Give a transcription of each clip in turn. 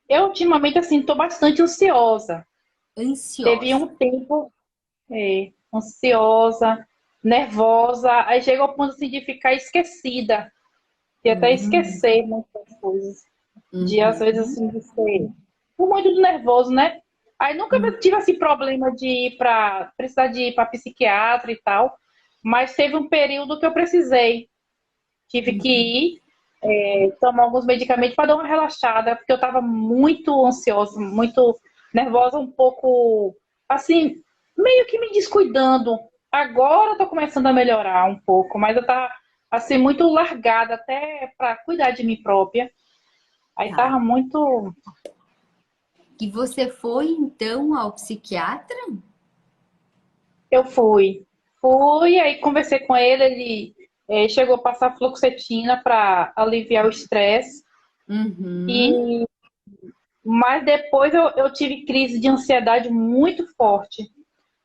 Eu ultimamente, assim, tô bastante ansiosa. Teve Ansiosa. um tempo, ansiosa, nervosa, aí chega ao ponto, assim, de ficar esquecida, de até Uhum, esquecer muitas coisas. De, às vezes, uhum, assim, de ser por muito nervoso, né? Aí nunca uhum. tive, assim, problema de precisar de ir pra psiquiatra e tal, mas teve um período que eu precisei. Tive que Uhum. ir tomar alguns medicamentos para dar uma relaxada, porque eu estava muito ansiosa, muito nervosa, um pouco assim, meio que me descuidando. Agora eu tô começando a melhorar um pouco, mas eu tava assim muito largada até para cuidar de mim própria. Aí Tá. tava muito. E você foi então ao psiquiatra? Eu fui, aí conversei com ele, ele chegou a passar fluoxetina para aliviar o estresse. Uhum. E mas depois eu tive crise de ansiedade muito forte.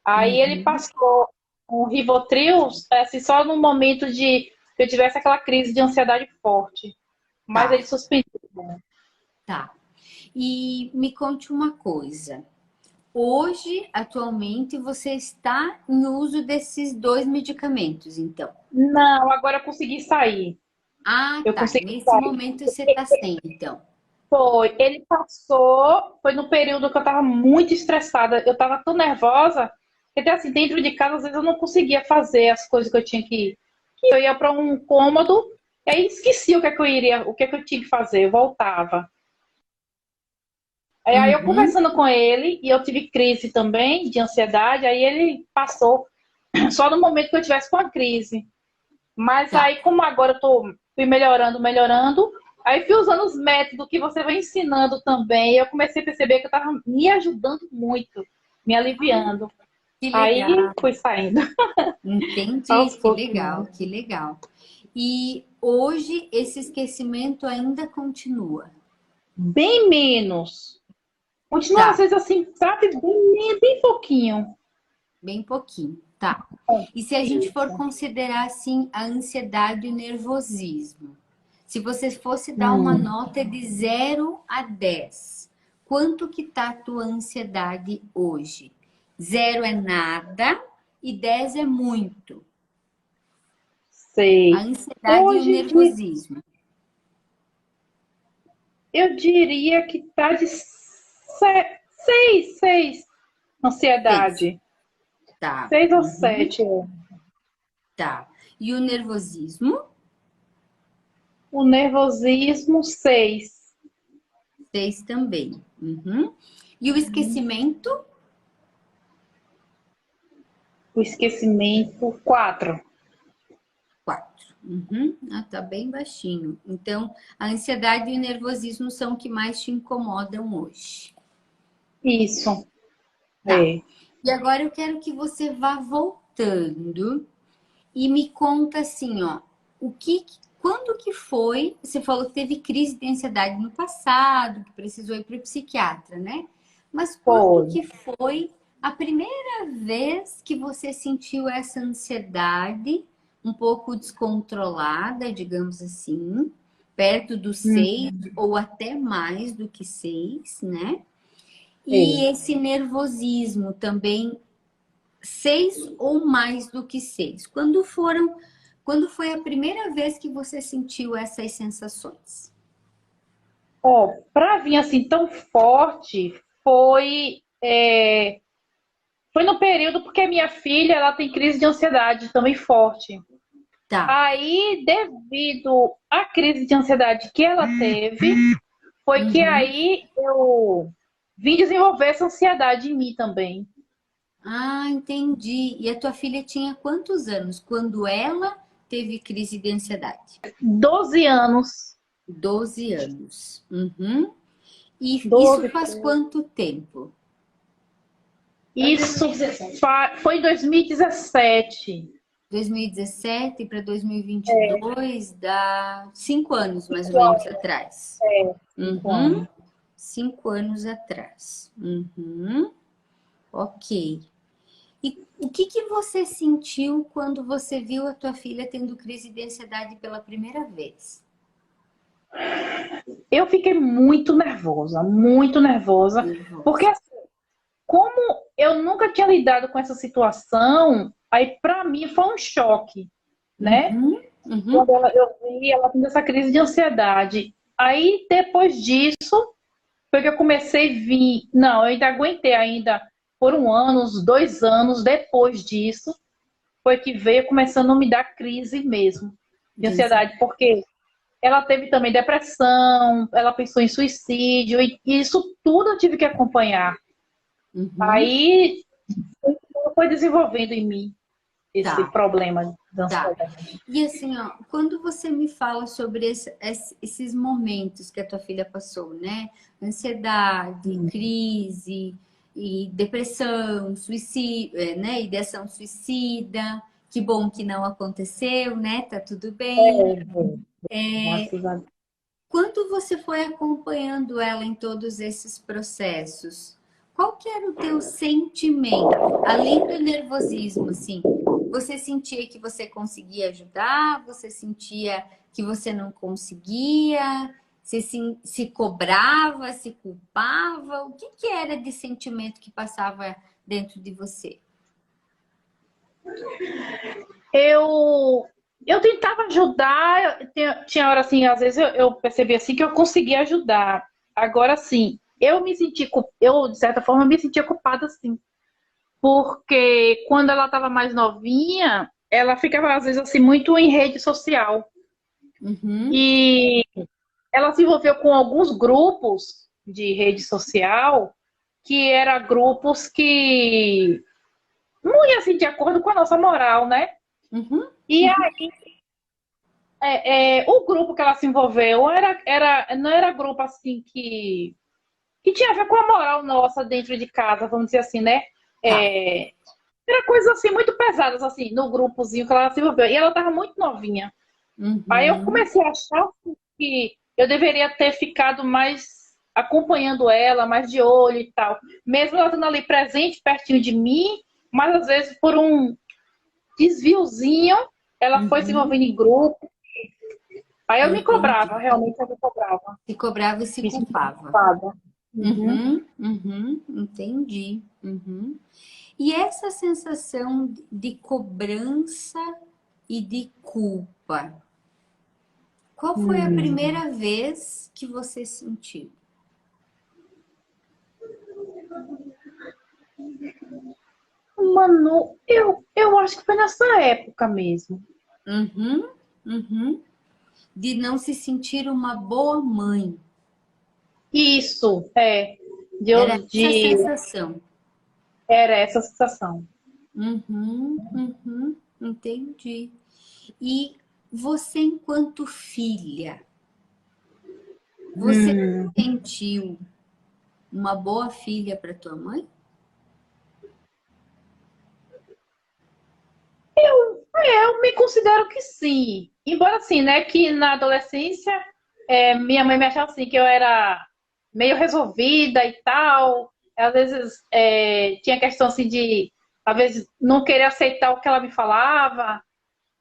Aí ele Uhum. passou um Rivotril, assim, só no momento de que eu tivesse aquela crise de ansiedade forte. Mas ele Tá, suspendeu. tá. E me conte uma coisa. Hoje, atualmente, você está em uso desses dois medicamentos, então? Não, agora eu consegui sair. Ah, Eu tá. consegui Nesse sair. momento você está sem, então. Ele passou, foi no período que eu estava muito estressada, eu estava tão nervosa, que até assim, dentro de casa, às vezes eu não conseguia fazer as coisas que eu tinha que eu ia para um cômodo, e aí esqueci o que é que eu iria, o que é que eu tinha que fazer, eu voltava. Aí eu Uhum. conversando com ele, e eu tive crise também de ansiedade, aí ele passou só no momento que eu tivesse com a crise. Mas Tá. aí, como agora fui melhorando, melhorando, aí fui usando os métodos que você vai ensinando também, e eu comecei a perceber que eu estava me ajudando muito, me aliviando. Que Aí legal. fui saindo Entendi. aos Que pouquinhos. legal, que legal. E hoje esse esquecimento ainda continua. Bem menos. Continua às Tá. vezes assim, sabe, bem pouquinho. Bem pouquinho, tá. E se a gente for Isso. considerar assim a ansiedade e o nervosismo, se você fosse dar uma Hum. nota de 0 a 10, quanto que tá a tua ansiedade hoje? 0 é nada e 10 é muito. A Sei. ansiedade e o Hoje nervosismo. eu diria que tá de seis, Seis. ansiedade. Tá. 6 ou 7. Uhum, tá. E o nervosismo? O nervosismo, 6. 6 também. Uhum. E o esquecimento? O esquecimento, 4. 4. Uhum. Ah, tá bem baixinho. Então, a ansiedade e o nervosismo são o que mais te incomodam hoje. Isso. Tá. É. E agora eu quero que você vá voltando e me conta assim, ó, quando que foi? Você falou que teve crise de ansiedade no passado, que precisou ir para o psiquiatra, né? Mas quando Foi. que foi a primeira vez que você sentiu essa ansiedade um pouco descontrolada, digamos assim, perto dos 6 Hum, ou até mais do que 6, né? E é. esse nervosismo também 6 ou mais do que 6. Quando foi a primeira vez que você sentiu essas sensações? Ó, pra vir assim tão forte, foi no período porque minha filha, ela tem crise de ansiedade também forte. Tá. Aí, devido à crise de ansiedade que ela teve, foi que Uhum. aí eu vim desenvolver essa ansiedade em mim também. Ah, entendi. E a tua filha tinha quantos anos quando ela teve crise de ansiedade? 12 anos. 12 anos. Uhum. E isso 12. faz quanto tempo? Isso foi em 2017. 2017 para 2022 dá 5 anos mais ou menos atrás. 5 anos. Uhum. 5 anos atrás. Uhum. Ok. E o que que você sentiu quando você viu a tua filha tendo crise de ansiedade pela primeira vez? Eu fiquei muito nervosa, porque Nervosa. assim, como eu nunca tinha lidado com essa situação, aí para mim foi um choque, né? Uhum, uhum. Quando eu vi ela tendo essa crise de ansiedade. Aí depois disso, foi que eu comecei a vir. Não, eu ainda aguentei ainda por um ano, uns 2 anos depois disso, foi que veio começando a me dar crise mesmo de De ansiedade, ansiedade. porque ela teve também depressão, ela pensou em suicídio, e isso tudo eu tive que acompanhar. Uhum. Aí foi desenvolvendo em mim esse Tá, problema da tá. ansiedade. E assim, ó, quando você me fala sobre esses momentos que a tua filha passou, né? Ansiedade, crise e depressão, suicídio, né? Ideação suicida. Que bom que não aconteceu, né? Tá tudo bem. Graças a Deus. Quando você foi acompanhando ela em todos esses processos, qual que era o teu sentimento? Além do nervosismo, assim, você sentia que você conseguia ajudar? Você sentia que você não conseguia? Você se cobrava, se culpava? O que que era de sentimento que passava dentro de você? Eu, eu tentava ajudar, tinha hora assim, às vezes eu percebi assim que eu conseguia ajudar. Agora sim, eu de certa forma me sentia culpada sim, porque quando ela estava mais novinha, ela ficava às vezes assim muito em rede social Uhum, e ela se envolveu com alguns grupos de rede social que eram grupos que não ia assim de acordo com a nossa moral, né? uhum, E uhum, o grupo que ela se envolveu não era grupo assim que tinha a ver com a moral nossa dentro de casa, vamos dizer assim, né? tá. É, era coisas assim muito pesadas assim no grupozinho que ela se envolveu e ela estava muito novinha. Aí eu Uhum, comecei a achar assim, que eu deveria ter ficado mais acompanhando ela, mais de olho e tal, mesmo ela estando ali presente pertinho de mim, mas às vezes por um desviozinho ela foi se uhum, envolvendo em grupo. Aí eu me entendi. cobrava, realmente eu me cobrava. Se cobrava e se Me sentia culpava. culpada. Uhum. Uhum, uhum, entendi. Uhum. E essa sensação de cobrança e de culpa, qual foi a Hum. primeira vez que você sentiu? Manu, eu acho que foi nessa época mesmo. Uhum, uhum. De não se sentir uma boa mãe. Isso, Era essa de sensação. era essa sensação. Uhum, uhum, entendi. E você, enquanto filha, você Hum. sentiu uma boa filha para tua mãe? Eu me considero que sim. Embora assim, né, que na adolescência minha mãe me achava assim que eu era meio resolvida e tal. Às vezes tinha questão assim de às vezes não querer aceitar o que ela me falava,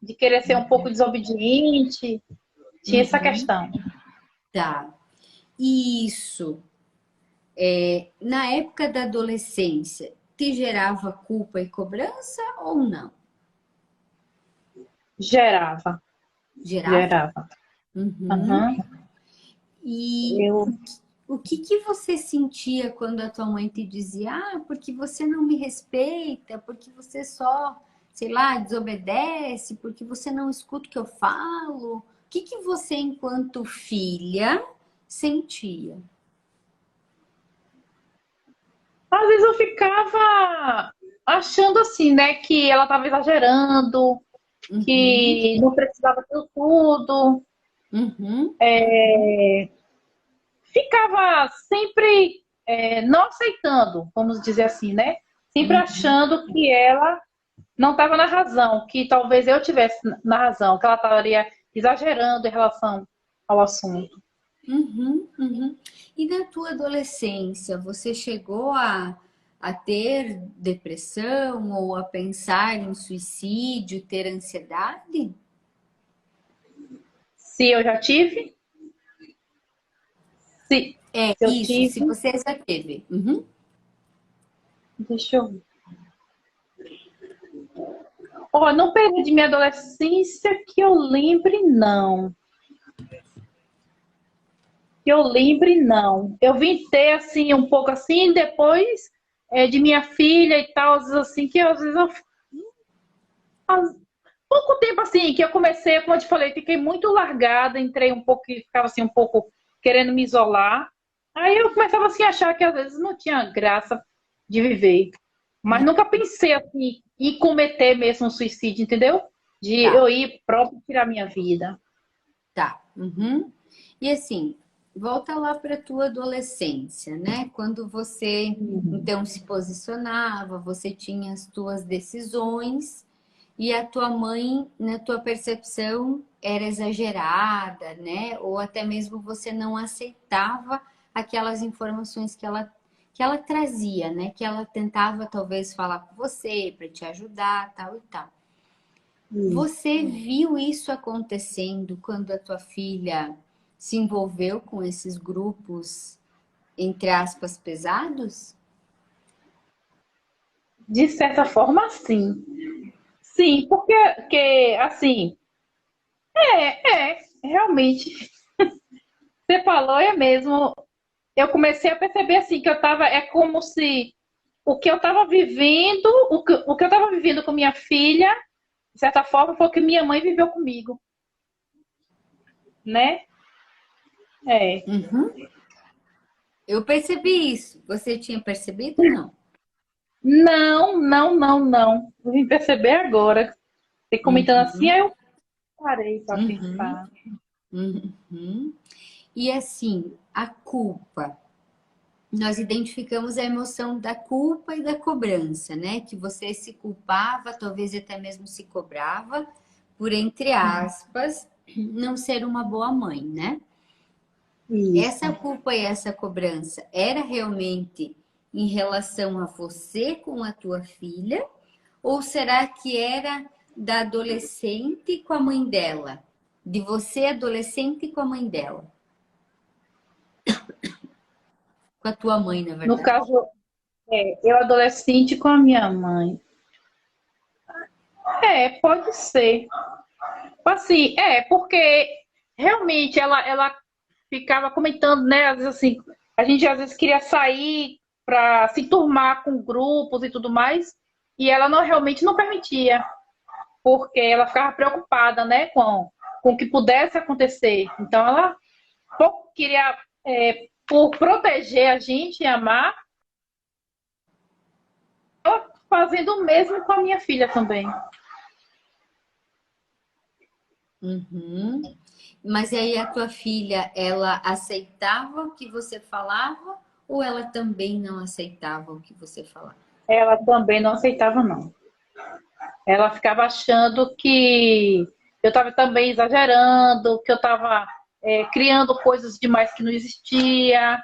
de querer ser um pouco desobediente. Tinha essa Uhum, questão. tá. Isso, na época da adolescência, te gerava culpa e cobrança ou não? Gerava, Gerava? gerava. Uhum. Aham. E Eu, o que que você sentia quando a tua mãe te dizia, ah, porque você não me respeita, porque você só, sei lá, desobedece, porque você não escuta o que eu falo? O que que você, enquanto filha, sentia? às vezes eu ficava achando assim, né, que ela estava exagerando, Uhum, que não precisava de tudo. uhum, Ficava sempre não aceitando, vamos dizer assim, né? Sempre uhum, achando que ela não estava na razão, que talvez eu tivesse na razão, que ela estaria exagerando em relação ao assunto. uhum, uhum. E na tua adolescência, você chegou a ter depressão ou a pensar em suicídio, ter ansiedade? Se eu já tive, Se, É, se eu isso, se tive. você já teve. Uhum. Deixa eu ver. Ó, no período de minha adolescência que eu lembre, não. Que eu lembre, não. Eu vim ter, assim, um pouco assim, depois de minha filha e tal, às vezes, assim, que às vezes eu. Pouco tempo assim, que eu comecei, como eu te falei, fiquei muito largada, entrei um pouco, ficava assim, um pouco querendo me isolar. Aí eu começava assim a achar que às vezes não tinha graça de viver. Mas nunca pensei assim em cometer mesmo um suicídio, entendeu? De Tá, eu ir próprio tirar minha vida. tá. Uhum. E assim, volta lá para tua adolescência, né? Quando você então se posicionava, você tinha as tuas decisões e a tua mãe, na tua percepção, era exagerada, né? Ou até mesmo você não aceitava aquelas informações que ela trazia, né? Que ela tentava talvez falar com você para te ajudar, tal e tal. Você viu isso acontecendo quando a tua filha se envolveu com esses grupos, entre aspas, pesados? De certa forma, sim. Sim, porque assim, realmente, você falou, é mesmo. Eu comecei a perceber assim que eu tava, é como se o que eu estava vivendo, o que eu estava vivendo com minha filha, de certa forma, foi o que minha mãe viveu comigo, né? É. Uhum. Eu percebi isso. Você tinha percebido ou não? Não, não, não, não. Eu vim perceber agora. Você comentando assim, Uhum. aí eu parei para Uhum. pensar. Uhum. E assim, a culpa. Nós identificamos a emoção da culpa e da cobrança, né? Que você se culpava, talvez até mesmo se cobrava, por, entre aspas, não ser uma boa mãe, né? Essa Isso. culpa e essa cobrança era realmente em relação a você com a tua filha? Ou será que era da adolescente com a mãe dela? De você, adolescente, com a mãe dela? Com a tua mãe, na No verdade. caso, eu adolescente com a minha mãe. Pode ser. Assim, porque realmente ela ficava comentando, né? Às vezes assim, a gente às vezes queria sair para se turmar com grupos e tudo mais, e ela não realmente não permitia, porque ela ficava preocupada, né, com o que pudesse acontecer. Então ela pouco queria, por proteger a gente e amar, fazendo o mesmo com a minha filha também. Uhum. Mas aí a tua filha, ela aceitava o que você falava ou ela também não aceitava o que você falava? Ela também não aceitava, não. Ela ficava achando que eu estava também exagerando, que eu estava criando coisas demais que não existia.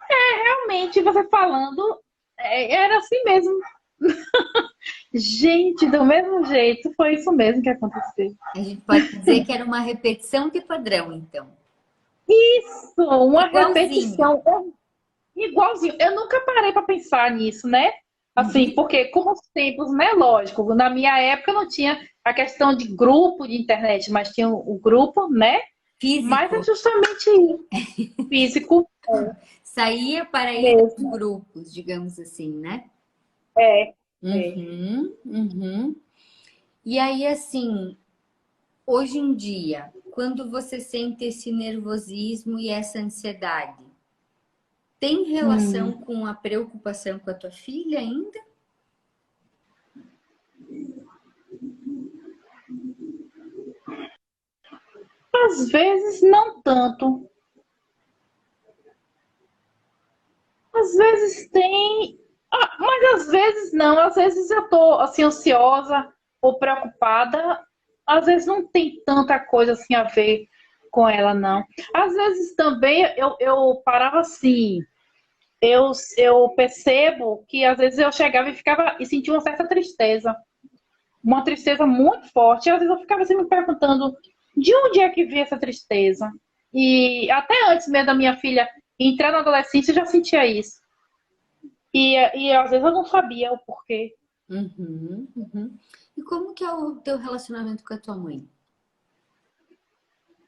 Realmente, você falando, era assim mesmo. Gente, do mesmo jeito, foi isso mesmo que aconteceu. A gente pode dizer que era uma repetição de padrão, então. Isso, uma Igualzinho. repetição igualzinho. Eu nunca parei para pensar nisso, né? Assim, Uhum. porque como os tempos, né? Lógico, na minha época não tinha a questão de grupo de internet, mas tinha o grupo, né? Mas é Físico. justamente físico Saía para ir aos mesmo. grupos, digamos assim, né? É, é. Uhum, uhum. E aí, assim, hoje em dia, quando você sente esse nervosismo e essa ansiedade, tem relação Hum. com a preocupação com a tua filha ainda? Às vezes não tanto. Às vezes tem, mas às vezes não. Às vezes eu tô assim ansiosa ou preocupada. Às vezes não tem tanta coisa assim a ver com ela, não. Às vezes também eu parava assim. Eu percebo que às vezes eu chegava e ficava e sentia uma certa tristeza, uma tristeza muito forte. E às vezes eu ficava assim me perguntando de onde é que veio essa tristeza. E até antes mesmo da minha filha Entrar na adolescência eu já sentia isso. E às vezes eu não sabia o porquê. Uhum, uhum. E como que é o teu relacionamento com a tua mãe?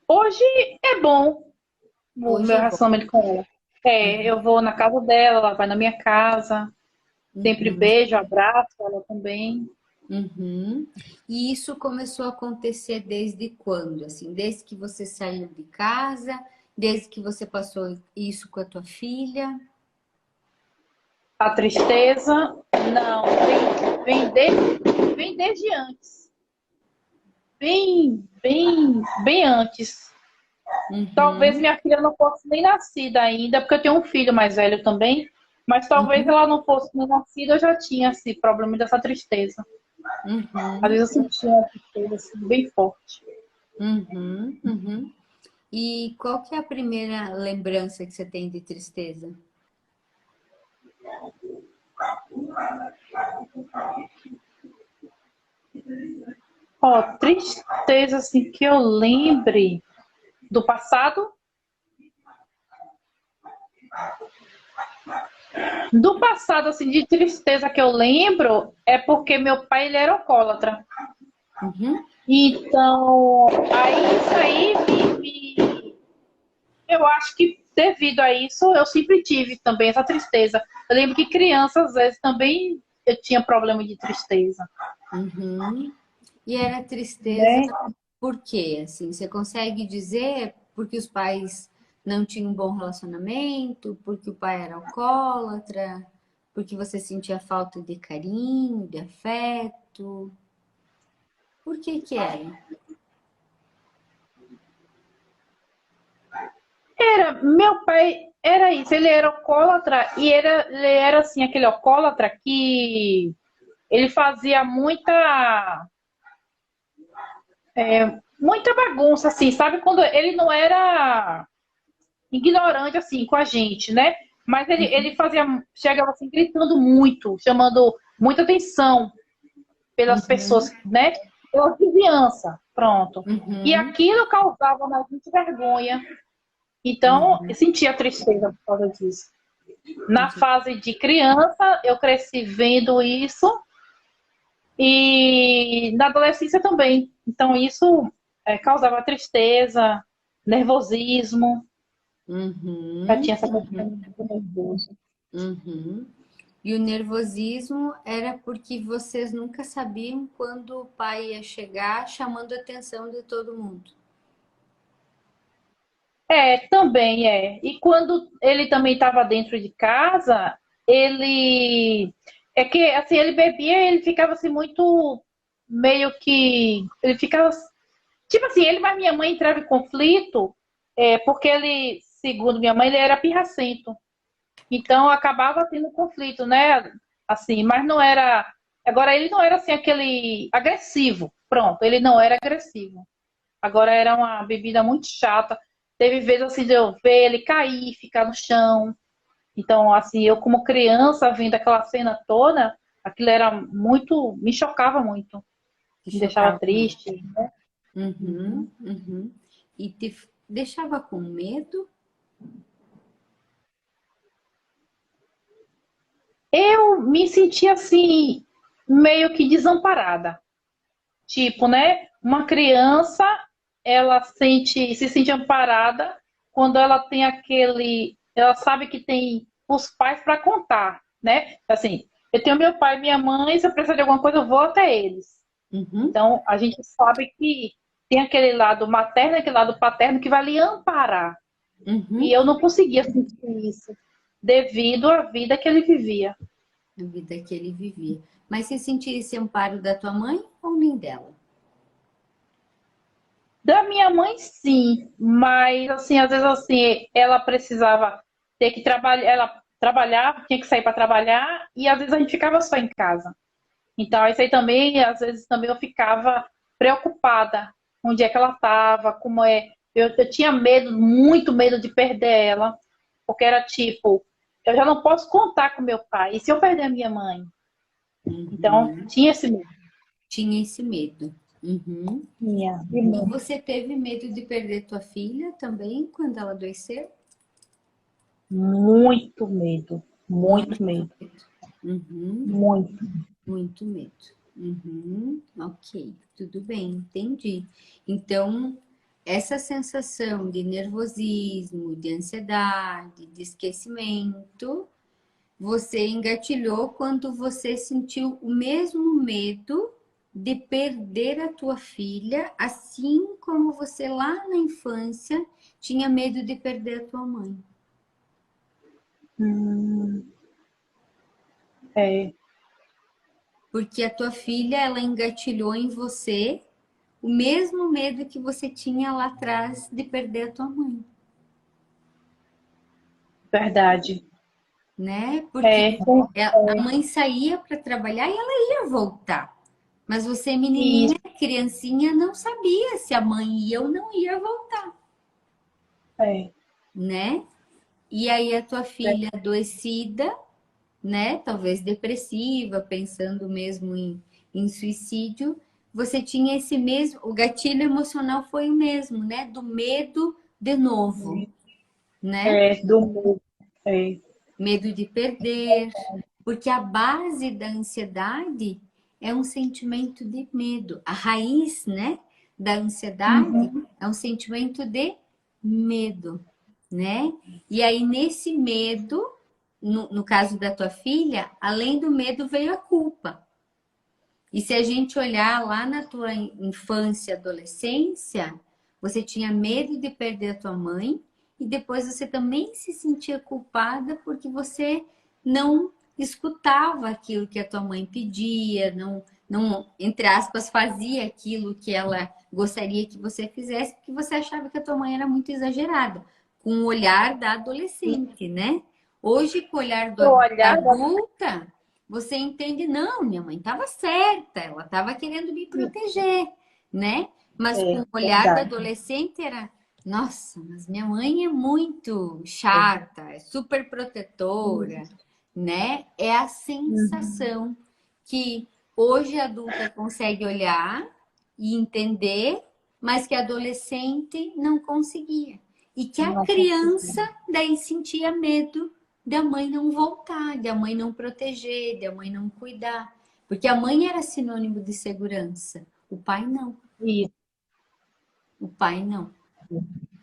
Hoje é bom o Hoje meu é bom. relacionamento com ela. É, eu vou na casa dela, ela vai na minha casa, sempre Uhum, beijo, abraço ela também. uhum. E isso começou a acontecer desde quando? Assim, desde que você saiu de casa, desde que você passou isso com a tua filha? A tristeza, não, vem desde antes. Bem antes. Talvez Uhum, minha filha não fosse nem nascida ainda, porque eu tenho um filho mais velho também, mas talvez uhum, ela não fosse nem nascida, eu já tinha esse problema dessa tristeza. Às uhum, vezes eu sentia uma tristeza assim, bem forte. uhum, uhum. E qual que é a primeira lembrança que você tem de tristeza? Ó, tristeza assim que eu lembre do passado. Do passado, assim, de tristeza que eu lembro é porque meu pai ele era alcoólatra. Uhum, Então, eu acho que devido a isso eu sempre tive também essa tristeza. Eu lembro que criança, às vezes, também eu tinha problema de tristeza, uhum. E era tristeza né? por quê? Assim, você consegue dizer porque os pais não tinham um bom relacionamento, porque o pai era alcoólatra, porque você sentia falta de carinho, de afeto? Por que que era? Meu pai era isso, ele era alcoólatra e ele era assim, aquele alcoólatra que ele fazia muita bagunça, assim, sabe? Quando ele não era ignorante, assim, com a gente, né? Mas ele chegava assim, gritando muito, chamando muita atenção pelas pessoas, Uhum, né? Pela vizinhança, pronto. E uhum, aquilo causava na gente vergonha. Então, eu uhum. sentia tristeza por causa disso. Na fase de criança, eu cresci vendo isso e na adolescência também. Então, isso causava tristeza, nervosismo. Já Uhum, tinha essa uhum, questão do nervoso. uhum. E o nervosismo era porque vocês nunca sabiam quando o pai ia chegar chamando a atenção de todo mundo. Também é. E quando ele também estava dentro de casa, ele é que assim ele bebia, ele ficava assim muito meio que ele ficava tipo assim, ele mais minha mãe entrava em conflito, porque ele, segundo minha mãe, ele era pirracento. Então acabava tendo conflito, né? Assim, mas não era. Agora ele não era assim aquele agressivo. Pronto, ele não era agressivo. Agora era uma bebida muito chata. Teve vezes assim de eu ver ele cair, ficar no chão. Então, assim, eu como criança, vendo aquela cena toda, aquilo era muito, me chocava muito, Que me deixava chocava muito. triste. Uhum, uhum. E te deixava com medo? Eu me sentia assim, meio que desamparada. Tipo, né? Uma criança, se sente amparada quando ela tem ela sabe que tem os pais para contar, né? Assim, eu tenho meu pai e minha mãe, se eu precisar de alguma coisa, eu vou até eles. Uhum, Então, a gente sabe que tem aquele lado materno e aquele lado paterno que vai lhe amparar. E uhum. eu não conseguia sentir isso devido à vida que ele vivia. A vida que ele vivia. Mas você sentia esse amparo da tua mãe ou nem dela? Da minha mãe, sim, mas assim, às vezes assim, ela precisava ter que trabalhar, ela trabalhava, tinha que sair para trabalhar e às vezes a gente ficava só em casa. Então, isso aí também, às vezes também eu ficava preocupada onde é que ela estava, como é. Eu tinha medo, muito medo de perder ela, porque era tipo, eu já não posso contar com meu pai, e se eu perder a minha mãe? Então, Uhum. tinha esse medo. Tinha esse medo. Uhum. Tinha. E você teve medo de perder tua filha também quando ela adoeceu? muito medo, muito Muito medo, medo. Uhum, muito. muito medo. Uhum, ok, tudo bem, entendi. Então, essa sensação de nervosismo, de ansiedade, de esquecimento, você engatilhou quando você sentiu o mesmo medo de perder a tua filha, assim como você lá na infância tinha medo de perder a tua mãe. Hum, é, Porque a tua filha, ela engatilhou em você o mesmo medo que você tinha lá atrás de perder a tua mãe, verdade. né? Porque É, a mãe saía para trabalhar e ela ia voltar. Mas você, menininha, isso, criancinha, não sabia se a mãe ia ou não ia voltar, é, né? E aí a tua filha adoecida, né? Talvez depressiva, pensando mesmo em suicídio, você tinha esse mesmo, o gatilho emocional foi o mesmo, né? Do medo de novo, né? do mundo. É, Medo de perder, porque a base da ansiedade é um sentimento de medo. A raiz, né, da ansiedade uhum, é um sentimento de medo, né? E aí, nesse medo, no caso da tua filha, além do medo veio a culpa. E se a gente olhar lá na tua infância, adolescência, você tinha medo de perder a tua mãe e depois você também se sentia culpada porque você não escutava aquilo que a tua mãe pedia, não, entre aspas, fazia aquilo que ela gostaria que você fizesse, porque você achava que a tua mãe era muito exagerada, com o olhar da adolescente, né? Hoje, com o olhar eu da olhava, adulta, você entende, não, minha mãe estava certa, ela estava querendo me proteger, né? Mas com o olhar da verdade. adolescente era, nossa, mas minha mãe é muito chata, é super protetora, né? É a Uhum. sensação que hoje a adulta consegue olhar e entender, mas que a adolescente não conseguia. E que a Não consegui. criança daí sentia medo da mãe não voltar, da mãe não proteger, da mãe não cuidar. Porque a mãe era sinônimo de segurança, o pai não. Isso, O pai não,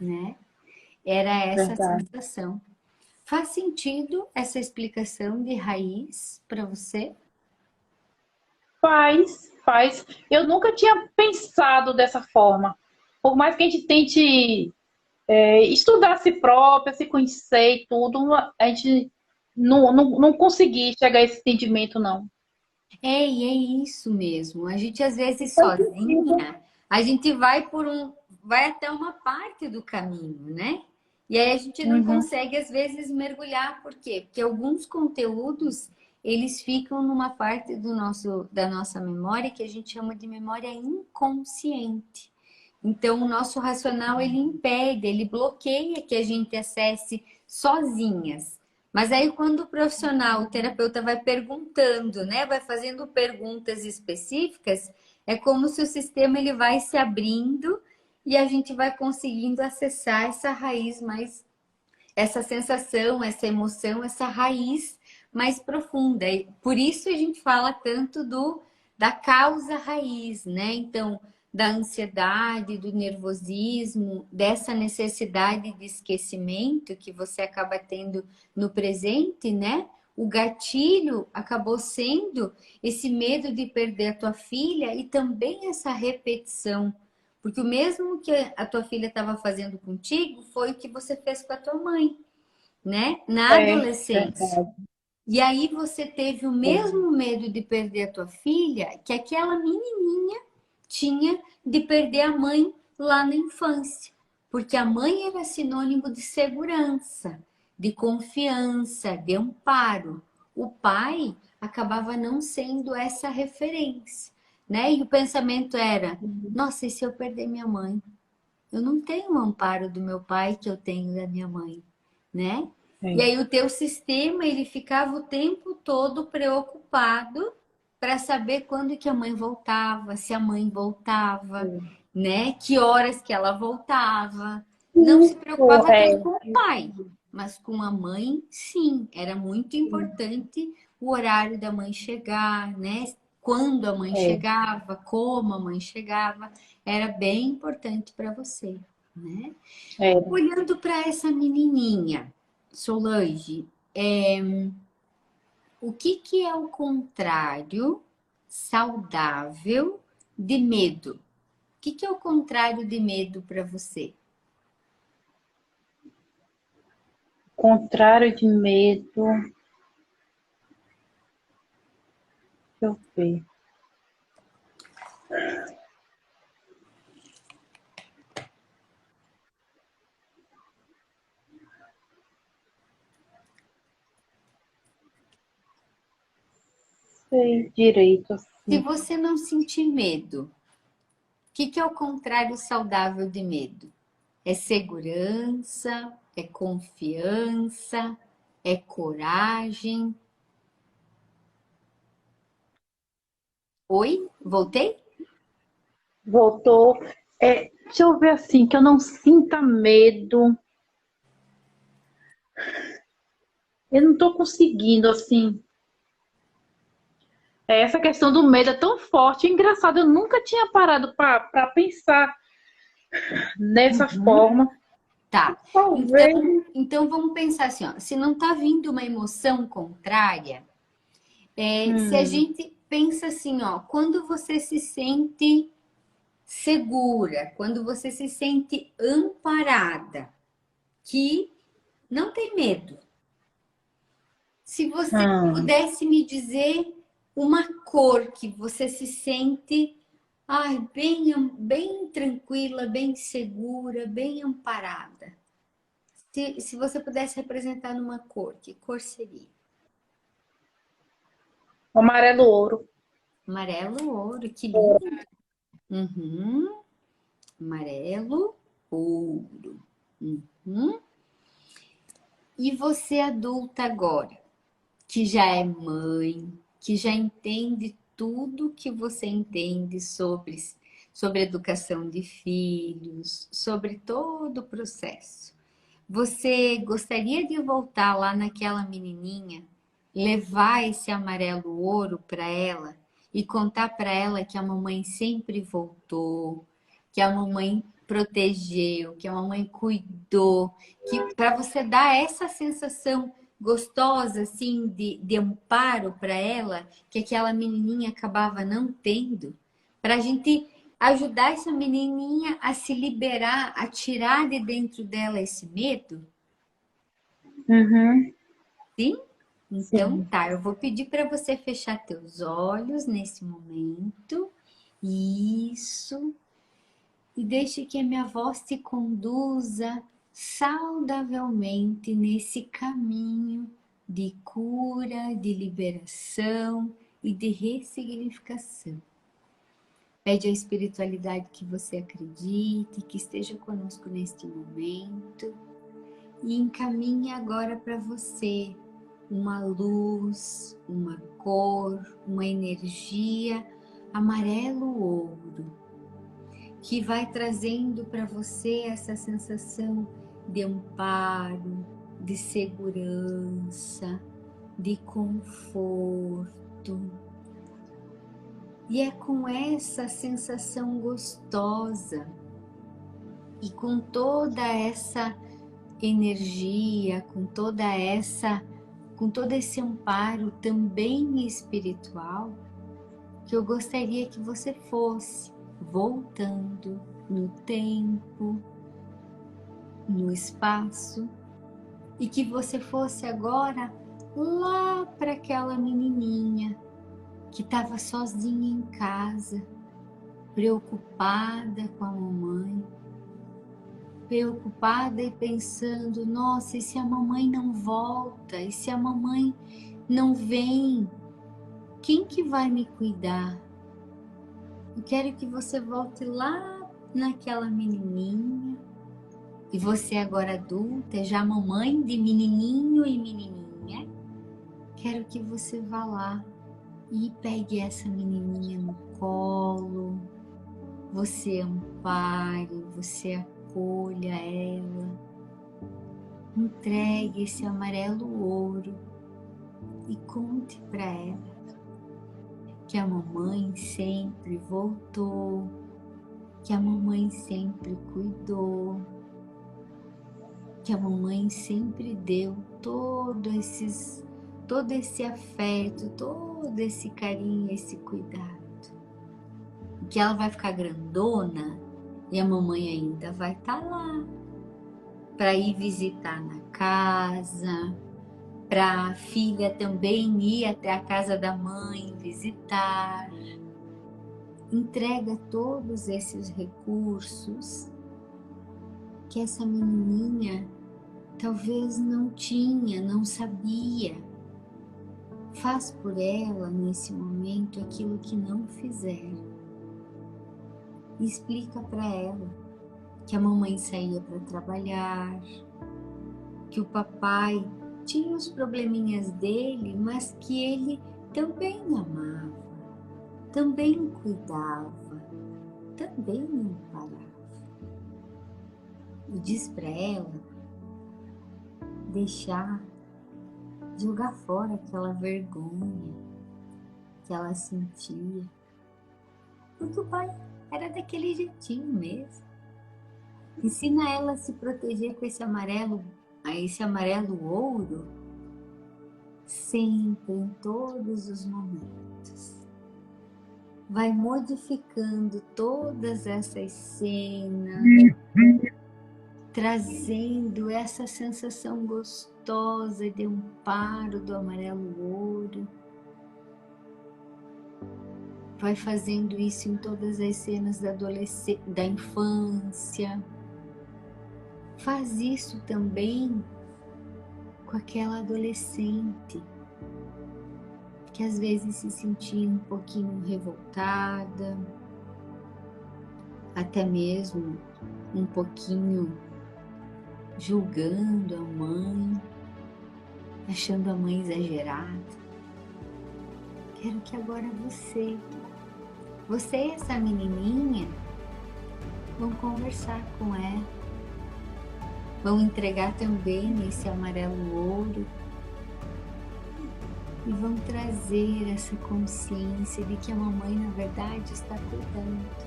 né? Era essa a verdade. sensação. Faz sentido essa explicação de raiz para você? Faz, faz. Eu nunca tinha pensado dessa forma. Por mais que a gente tente estudar a si própria, se conhecer e tudo, a gente não conseguir chegar a esse entendimento, não. É, e é isso mesmo. A gente às vezes Faz sentido. sozinha, a gente vai até uma parte do caminho, né? E aí a gente não Uhum. consegue às vezes mergulhar, por quê? Porque alguns conteúdos eles ficam numa parte da nossa memória que a gente chama de memória inconsciente. Então, o nosso racional ele impede, ele bloqueia que a gente acesse sozinhas. Mas aí, quando o profissional, o terapeuta vai perguntando, né, vai fazendo perguntas específicas, é como se o sistema ele vai se abrindo e a gente vai conseguindo acessar essa raiz mais, essa sensação, essa emoção, essa raiz mais profunda. E por isso a gente fala tanto da causa raiz, né? Então, da ansiedade, do nervosismo, dessa necessidade de esquecimento que você acaba tendo no presente, né? O gatilho acabou sendo esse medo de perder a tua filha e também essa repetição. Porque o mesmo que a tua filha estava fazendo contigo foi o que você fez com a tua mãe, né? Na É, adolescência. verdade. E aí você teve o mesmo medo de perder a tua filha que aquela menininha tinha de perder a mãe lá na infância. Porque a mãe era sinônimo de segurança, de confiança, de amparo. O pai acabava não sendo essa referência, né? E o pensamento era: nossa, e se eu perder minha mãe? Eu não tenho o amparo do meu pai que eu tenho da minha mãe, né? E É. aí o teu sistema, ele ficava o tempo todo preocupado para saber quando que a mãe voltava, se a mãe voltava, né? Que horas que ela voltava. Não se Isso preocupava tanto é, com o pai, mas com a mãe, sim, era muito importante o horário da mãe chegar, né? Quando a mãe É, chegava, como a mãe chegava, era bem importante para você, né? era. Olhando para essa menininha, Solange, o que que é o contrário saudável de medo? O que que é o contrário de medo para você? Contrário de medo. Deixa eu ver. Sei direito, Se assim. você não sentir medo, o que que é o contrário saudável de medo? É segurança, é confiança, é coragem. Oi? Voltei? Voltou. Deixa eu ver assim, que eu não sinta medo. Eu não tô conseguindo, assim. Essa questão do medo é tão forte. Engraçado, eu nunca tinha parado para pensar nessa Uhum. forma. Tá. Talvez. Então vamos pensar assim, ó, se não tá vindo uma emoção contrária, se a Hum, gente pensa assim, ó, quando você se sente segura, quando você se sente amparada, que não tem medo. Se você hum. pudesse me dizer uma cor que você se sente, ai, bem tranquila, bem segura, bem amparada. Se você pudesse representar numa cor, que cor seria? Amarelo ouro. Amarelo, ouro, que lindo. Uhum. Amarelo, ouro. Uhum. E você adulta agora, que já é mãe, que já entende tudo que você entende sobre educação de filhos, sobre todo o processo. Você gostaria de voltar lá naquela menininha, levar esse amarelo ouro para ela e contar para ela que a mamãe sempre voltou, que a mamãe protegeu, que a mamãe cuidou, que para você dar essa sensação gostosa assim de amparo para ela que aquela menininha acabava não tendo, para a gente ajudar essa menininha a se liberar, a tirar de dentro dela esse medo? Uhum, Sim? Então sim. tá, eu vou pedir para você fechar teus olhos nesse momento. Isso. E deixe que a minha voz te conduza saudavelmente nesse caminho de cura, de liberação e de ressignificação. Pede à espiritualidade que você acredite, que esteja conosco neste momento e encaminhe agora para você uma luz, uma cor, uma energia amarelo-ouro, que vai trazendo para você essa sensação de amparo, de segurança, de conforto. E é com essa sensação gostosa e com toda essa energia, com todo esse amparo também espiritual, que eu gostaria que você fosse voltando no tempo, no espaço, e que você fosse agora lá para aquela menininha que estava sozinha em casa, preocupada com a mamãe, preocupada e pensando: nossa, e se a mamãe não volta? E se a mamãe não vem? Quem que vai me cuidar? Eu quero que você volte lá naquela menininha. E você agora adulta, já mamãe de menininho e menininha. Quero que você vá lá e pegue essa menininha no colo. Você ampare, você acolha ela. Entregue esse amarelo ouro e conte para ela que a mamãe sempre voltou, que a mamãe sempre cuidou, que a mamãe sempre deu todo esse afeto, todo esse carinho, esse cuidado. Que ela vai ficar grandona e a mamãe ainda vai estar lá para ir visitar na casa, para a filha também ir até a casa da mãe visitar. Entrega todos esses recursos que essa menininha talvez não tinha, não sabia. Faz por ela nesse momento aquilo que não fizer. E explica para ela que a mamãe saía para trabalhar, que o papai tinha os probleminhas dele, mas que ele também amava, também cuidava, também não parava. E diz para ela deixar, jogar fora aquela vergonha que ela sentia, porque o pai era daquele jeitinho mesmo. Ensina ela a se proteger com esse amarelo ouro, sempre, em todos os momentos. Vai modificando todas essas cenas, trazendo essa sensação gostosa de amparo do amarelo ouro. Vai fazendo isso em todas as cenas da infância. Faz isso também com aquela adolescente que às vezes se sentia um pouquinho revoltada, até mesmo um pouquinho julgando a mãe, achando a mãe exagerada. Quero que agora você e essa menininha vão conversar com ela, vão entregar também esse amarelo ouro e vão trazer essa consciência de que a mamãe, na verdade, está cuidando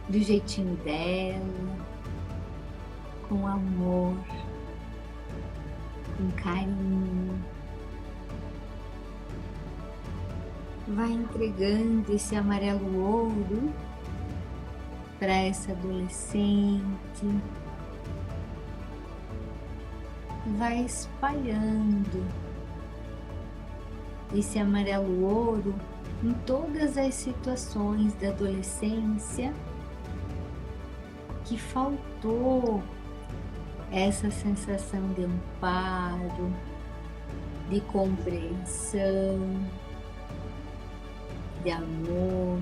do jeitinho dela, com amor, com carinho. Vai entregando esse amarelo ouro para essa adolescente. Vai espalhando esse amarelo ouro em todas as situações da adolescência que faltou essa sensação de amparo, de compreensão, de amor.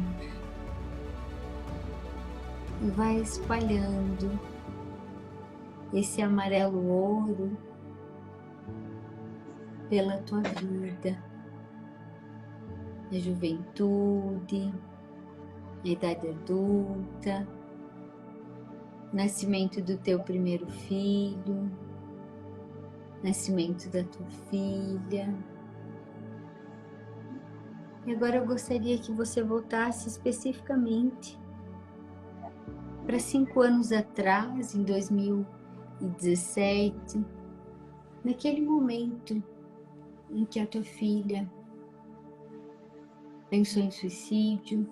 E vai espalhando esse amarelo ouro pela tua vida, a juventude, a idade adulta, nascimento do teu primeiro filho, nascimento da tua filha. E agora eu gostaria que você voltasse especificamente para 5 anos atrás, em 2017, naquele momento em que a tua filha pensou em suicídio.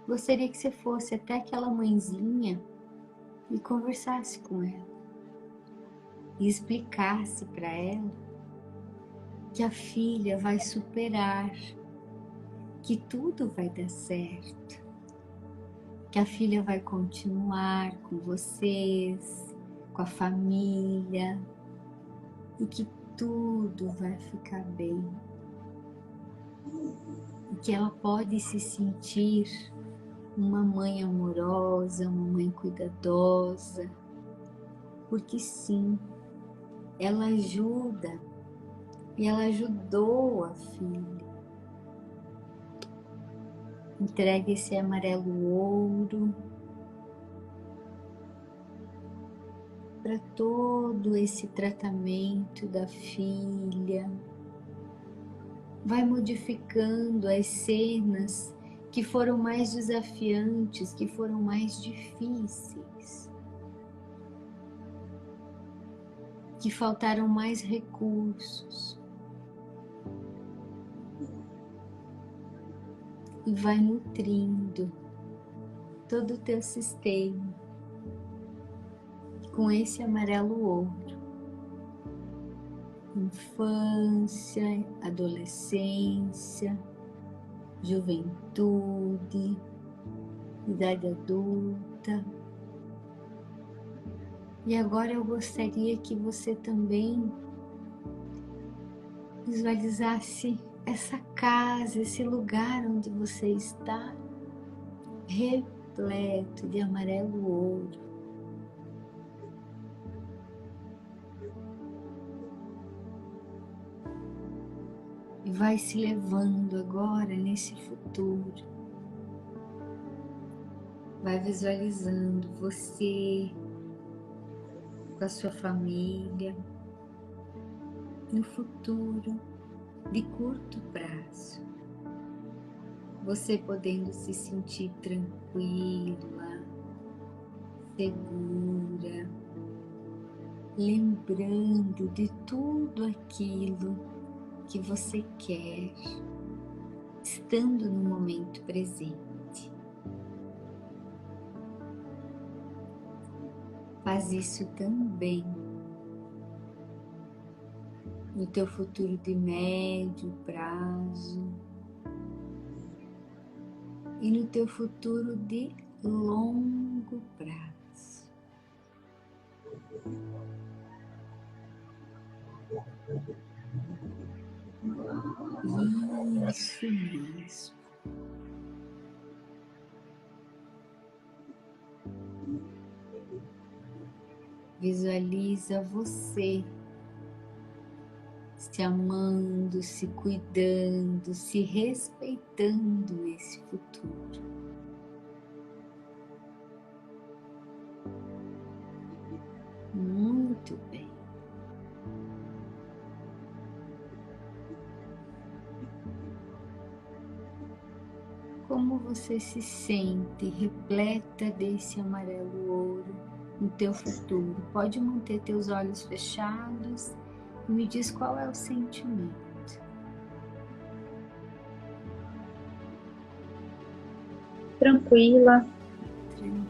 Gostaria que você fosse até aquela mãezinha e conversasse com ela e explicasse para ela que a filha vai superar, que tudo vai dar certo, que a filha vai continuar com vocês, com a família, e que tudo vai ficar bem. E que ela pode se sentir uma mãe amorosa, uma mãe cuidadosa, porque sim, ela ajuda e ela ajudou a filha. Entregue esse amarelo ouro para todo esse tratamento da filha. Vai modificando as cenas que foram mais desafiantes, que foram mais difíceis, que faltaram mais recursos. E vai nutrindo todo o teu sistema com esse amarelo ouro. Infância, adolescência, juventude, idade adulta. E agora eu gostaria que você também visualizasse essa casa, esse lugar onde você está, repleto de amarelo ouro. E vai se levando agora nesse futuro. Vai visualizando você com a sua família no futuro de curto prazo. Você podendo se sentir tranquila, segura, lembrando de tudo aquilo que você quer, estando no momento presente. Faz isso também no teu futuro de médio prazo e no teu futuro de longo prazo. Isso mesmo. Visualiza você se amando, se cuidando, se respeitando nesse futuro. Muito bem. Como você se sente repleta desse amarelo ouro no teu futuro? Pode manter teus olhos fechados e me diz qual é o sentimento. Tranquila, Tranquilo.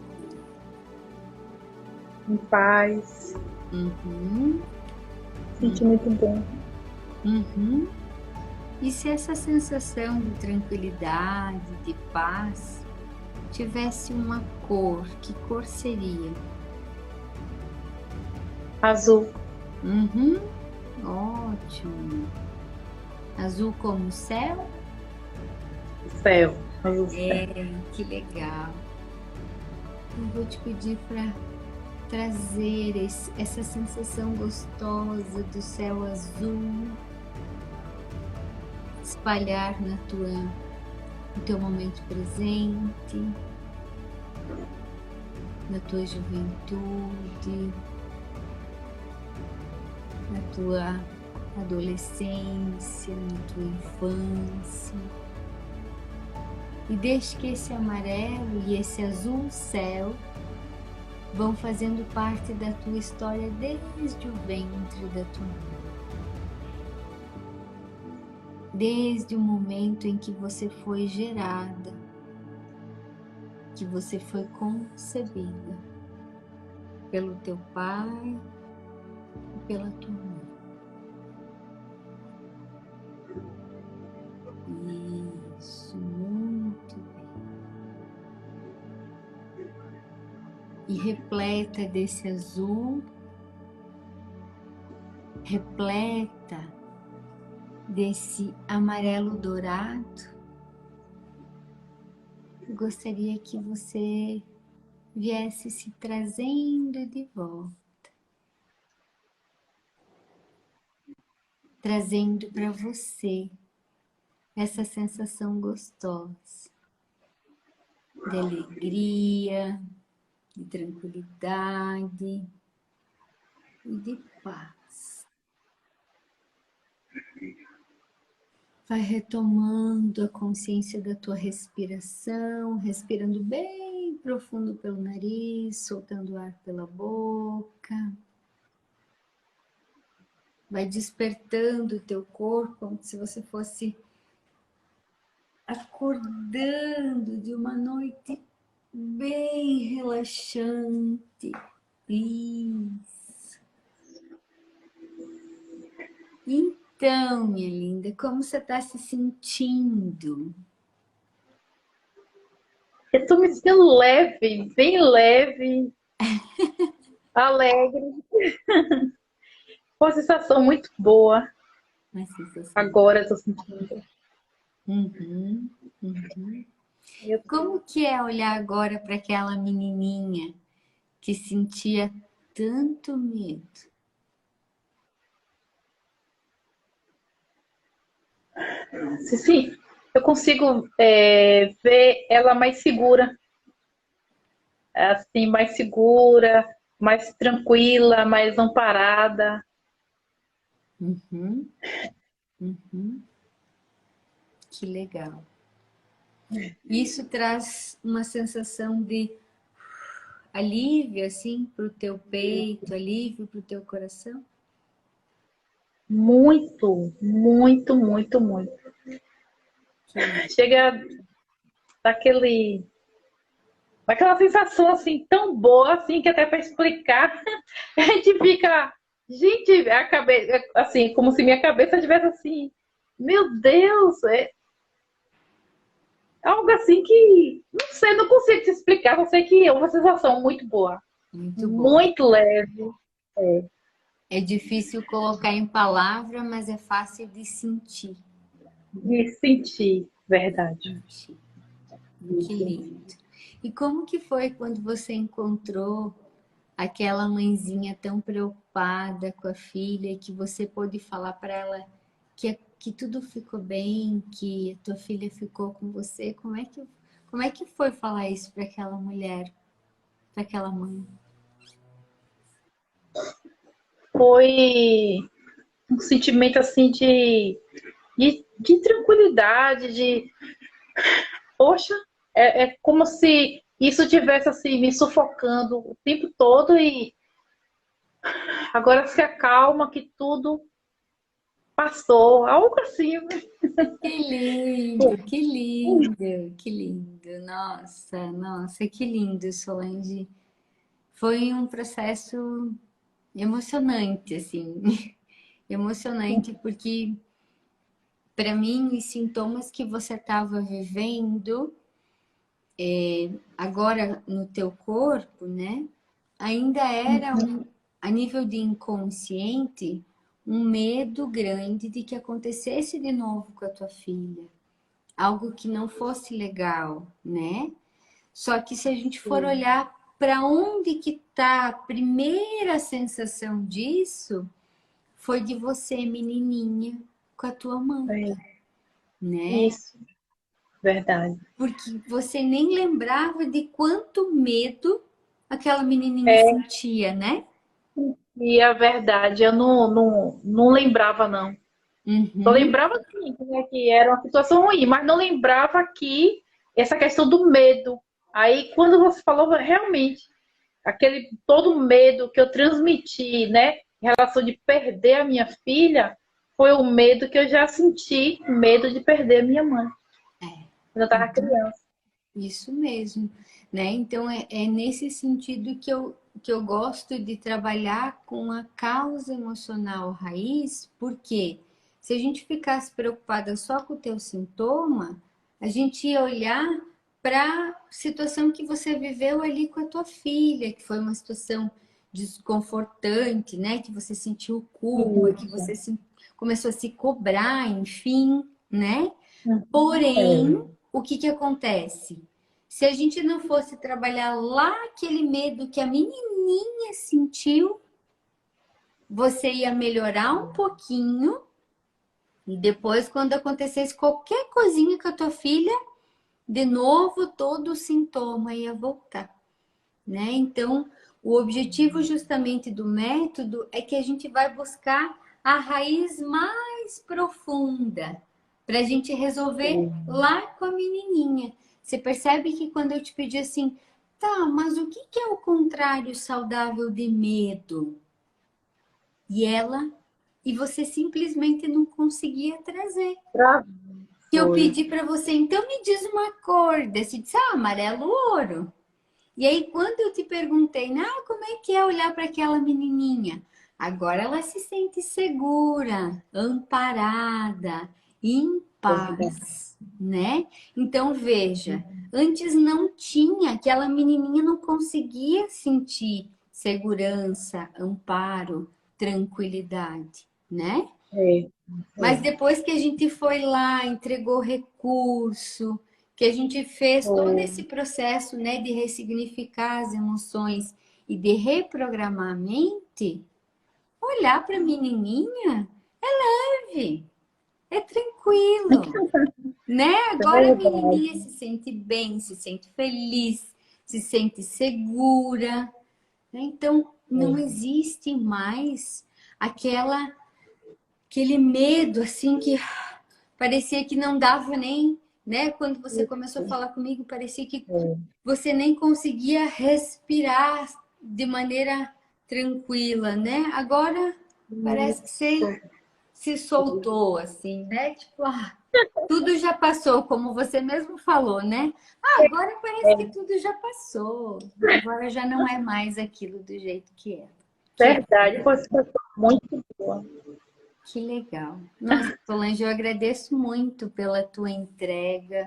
em paz. Senti muito bom. E se essa sensação de tranquilidade, de paz, tivesse uma cor, que cor seria? Azul. Ótimo. Azul como o céu? Céu. Azul céu. Que legal. Eu vou te pedir para trazer essa sensação gostosa do céu azul, espalhar no teu momento presente, na tua juventude, na tua adolescência, na tua infância. E deixe que esse amarelo e esse azul céu vão fazendo parte da tua história desde o ventre da tua mãe. Desde o momento em que você foi gerada, que você foi concebida pelo teu pai e pela tua mãe. Isso, muito bem. E repleta desse azul, repleta desse amarelo dourado, eu gostaria que você viesse se trazendo de volta, trazendo para você essa sensação gostosa de alegria, de tranquilidade, e de paz. Vai retomando a consciência da tua respiração, respirando bem profundo pelo nariz, soltando o ar pela boca. Vai despertando o teu corpo, como se você fosse acordando de uma noite bem relaxante. Isso. Então, minha linda, como você está se sentindo? Eu estou me sentindo leve, bem leve, alegre. Uma sensação muito boa. Uma sensação. Agora eu estou sentindo. Uhum, uhum. Como que é olhar agora para aquela menininha que sentia tanto medo? Sim, eu consigo ver ela mais segura, assim, mais segura, mais tranquila, mais amparada. Uhum, uhum. Que legal. Isso traz uma sensação de alívio, assim, para o teu peito, alívio para o teu coração? Muito, muito, muito, muito. Chega daquela sensação assim tão boa assim que até para explicar a gente fica, gente, a cabeça assim, como se minha cabeça tivesse assim, meu Deus, é algo assim que não sei, não consigo te explicar, só sei que é uma sensação muito boa, Muito boa. muito leve. É difícil colocar em palavra, mas é fácil de sentir. De sentir, verdade. Que lindo. E como que foi quando você encontrou aquela mãezinha tão preocupada com a filha e que você pôde falar para ela que tudo ficou bem, que a tua filha ficou com você? Como é que foi falar isso para aquela mulher, para aquela mãe? Foi um sentimento assim de tranquilidade, de poxa, é como se isso tivesse assim me sufocando o tempo todo e agora se acalma que tudo passou, algo assim. Que lindo, que lindo, que lindo. Nossa, nossa, que lindo, Solange. Foi um processo emocionante, assim. Emocionante porque para mim os sintomas que você estava vivendo agora no teu corpo, né? Ainda era a nível de inconsciente um medo grande de que acontecesse de novo com a tua filha, algo que não fosse legal, né? Só que se a gente for olhar para onde que tá a primeira sensação disso, foi de você, menininha, com a tua mãe, né? Isso, verdade. Porque você nem lembrava de quanto medo aquela menininha sentia, né? E a verdade, eu não lembrava, não. Só Uhum. lembrava sim, né, que era uma situação ruim, mas não lembrava que essa questão do medo. Aí, quando você falou, realmente, aquele todo medo que eu transmiti, né, em relação de perder a minha filha, foi o medo que eu já senti, medo de perder a minha mãe, quando eu estava criança. Isso mesmo, né? Então é nesse sentido que eu gosto de trabalhar com a causa emocional raiz, porque se a gente ficasse preocupada só com o teu sintoma, a gente ia olhar para a situação que você viveu ali com a tua filha, que foi uma situação desconfortante, né? Que você sentiu culpa, que você começou a se cobrar, enfim, né? Porém, o que que acontece? Se a gente não fosse trabalhar lá aquele medo que a menininha sentiu, você ia melhorar um pouquinho e depois, quando acontecesse qualquer coisinha com a tua filha, de novo todo o sintoma ia voltar, né? Então, O objetivo justamente do método é que a gente vai buscar a raiz mais profunda para a gente resolver lá com a menininha. Você percebe que quando eu te pedi assim, tá, mas o que é o contrário saudável de medo? E você simplesmente não conseguia trazer. Que eu pedi para você, então me diz uma cor. Você disse, amarelo ouro. E aí, quando eu te perguntei, como é que é olhar para aquela menininha? Agora ela se sente segura, amparada, em paz, né? Então, veja, antes não tinha, aquela menininha não conseguia sentir segurança, amparo, tranquilidade, né? Mas depois que a gente foi lá, entregou recurso, que a gente fez todo esse processo, né, de ressignificar as emoções e de reprogramar a mente, olhar para a menininha é leve, é tranquilo, né? Agora a menininha se sente bem, se sente feliz, se sente segura, né? Então não existe mais aquele medo assim que parecia que não dava nem, né? Quando você começou a falar comigo, parecia que você nem conseguia respirar de maneira tranquila, né? Agora parece que você se soltou, assim, né? Tipo, tudo já passou, como você mesmo falou, né? Agora parece que tudo já passou. Agora já não é mais aquilo do jeito que era. Verdade, foi muito boa. Que legal. Nossa, Solange, eu agradeço muito pela tua entrega,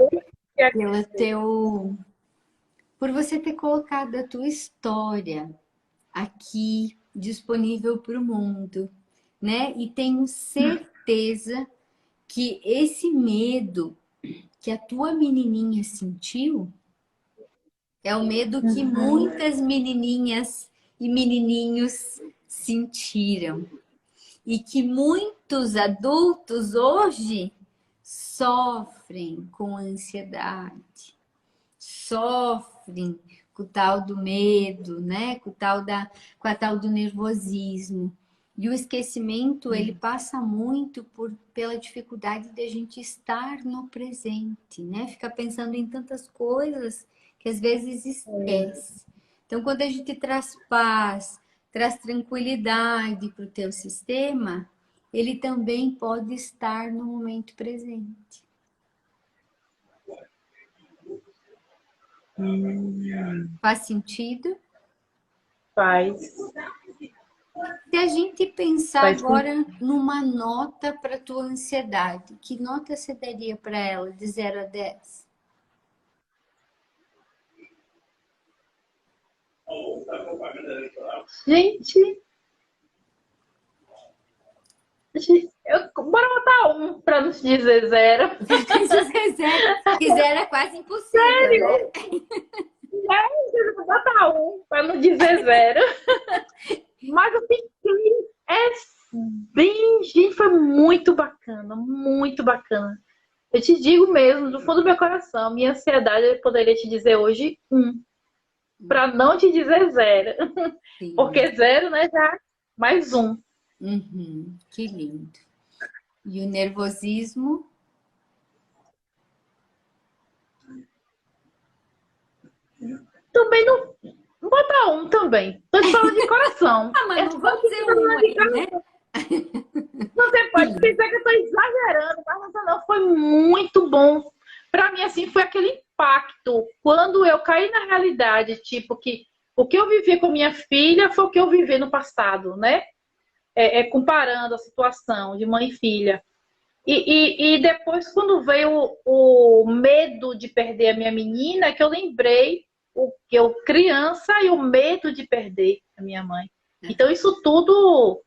por você ter colocado a tua história aqui disponível para o mundo, né? E tenho certeza que esse medo que a tua menininha sentiu é o medo que muitas menininhas e menininhos sentiram. E que muitos adultos hoje sofrem com ansiedade, sofrem com o tal do medo, né? Com a tal do nervosismo. E o esquecimento, ele passa muito pela dificuldade de a gente estar no presente, né? Ficar pensando em tantas coisas que às vezes esquece. Então, quando a gente traz paz, traz tranquilidade para o teu sistema, ele também pode estar no momento presente. Faz sentido? Faz. Se a gente pensar agora numa nota para tua ansiedade, que nota você daria para ela de 0 a 10? Gente, bora botar 1 para não te dizer 0. Que 0 é quase impossível, sério? Né? Vou botar 1 para não dizer 0. Mas eu fiquei bem, gente, foi muito bacana, muito bacana. Eu te digo mesmo, do fundo do meu coração, minha ansiedade, eu poderia te dizer hoje 1, para não te dizer 0. Sim. Porque 0, né, já mais 1. Que lindo. E o nervosismo? Também não. Vou botar 1 também. Tô te falando de coração. Mas não vou dizer 1 aí, né? Você pode pensar que eu tô exagerando, mas não, foi muito bom. Pra mim, assim, foi aquele impacto. Quando eu caí na realidade, tipo, que o que eu vivi com minha filha foi o que eu vivi no passado, né? Comparando a situação de mãe e filha. E depois, quando veio o medo de perder a minha menina, que eu lembrei que eu criança e o medo de perder a minha mãe. Então, isso tudo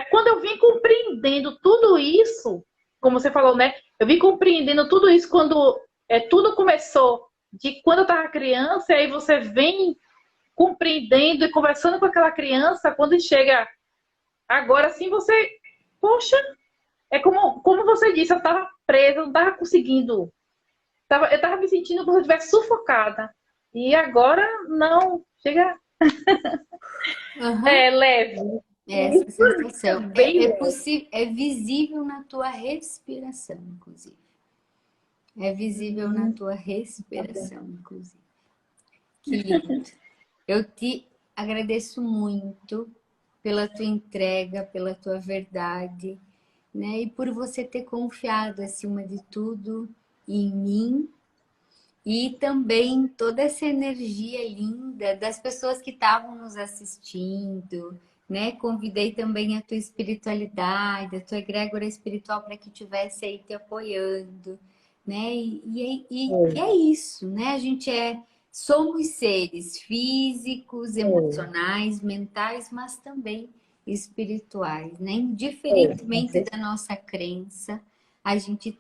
quando eu vim compreendendo tudo isso, como você falou, né? Eu vim compreendendo tudo isso quando tudo começou, de quando eu estava criança, e aí você vem compreendendo e conversando com aquela criança, quando chega agora, assim, você, poxa, é como você disse, eu estava presa, eu não estava conseguindo, eu estava me sentindo como se eu estivesse sufocada. E agora, não, chega, Aham. É leve. Essa sensação. Bem leve. Possível, é visível na tua respiração, inclusive. É visível na tua respiração, inclusive. Que lindo. Eu te agradeço muito pela tua entrega, pela tua verdade, né? E por você ter confiado, acima de tudo, em mim. E também toda essa energia linda das pessoas que estavam nos assistindo, né? Convidei também a tua espiritualidade, a tua egrégora espiritual para que estivesse aí te apoiando, né? E é isso, né? Somos seres físicos, emocionais, mentais, mas também espirituais, né? Indiferentemente da nossa crença, a gente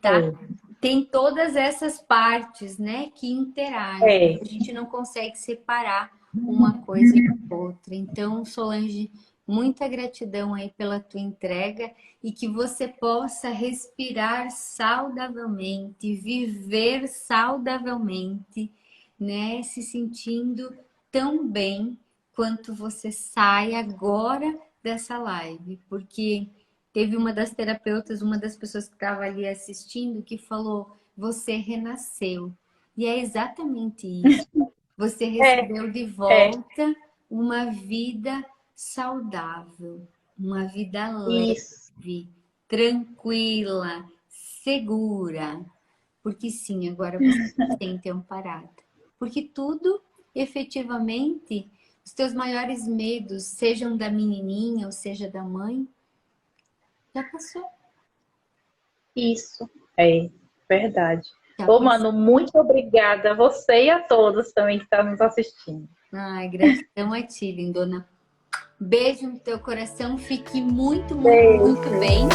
tem todas essas partes, né, que interagem. A gente não consegue separar uma coisa da outra. Então, Solange, muita gratidão aí pela tua entrega e que você possa respirar saudavelmente, viver saudavelmente, né, se sentindo tão bem quanto você sai agora dessa live, porque teve uma das terapeutas, uma das pessoas que estava ali assistindo, que falou: você renasceu. E é exatamente isso. Você recebeu de volta uma vida saudável, uma vida leve, tranquila, segura. Porque sim, agora você se sente amparada. Porque tudo, efetivamente, os teus maiores medos, sejam da menininha ou seja da mãe, já passou. Isso, é verdade. Já Ô, passou. Manu, muito obrigada a você e a todos também que estão nos assistindo. Ai, gratidão a ti, lindona. Beijo no teu coração. Fique muito, muito, muito bem.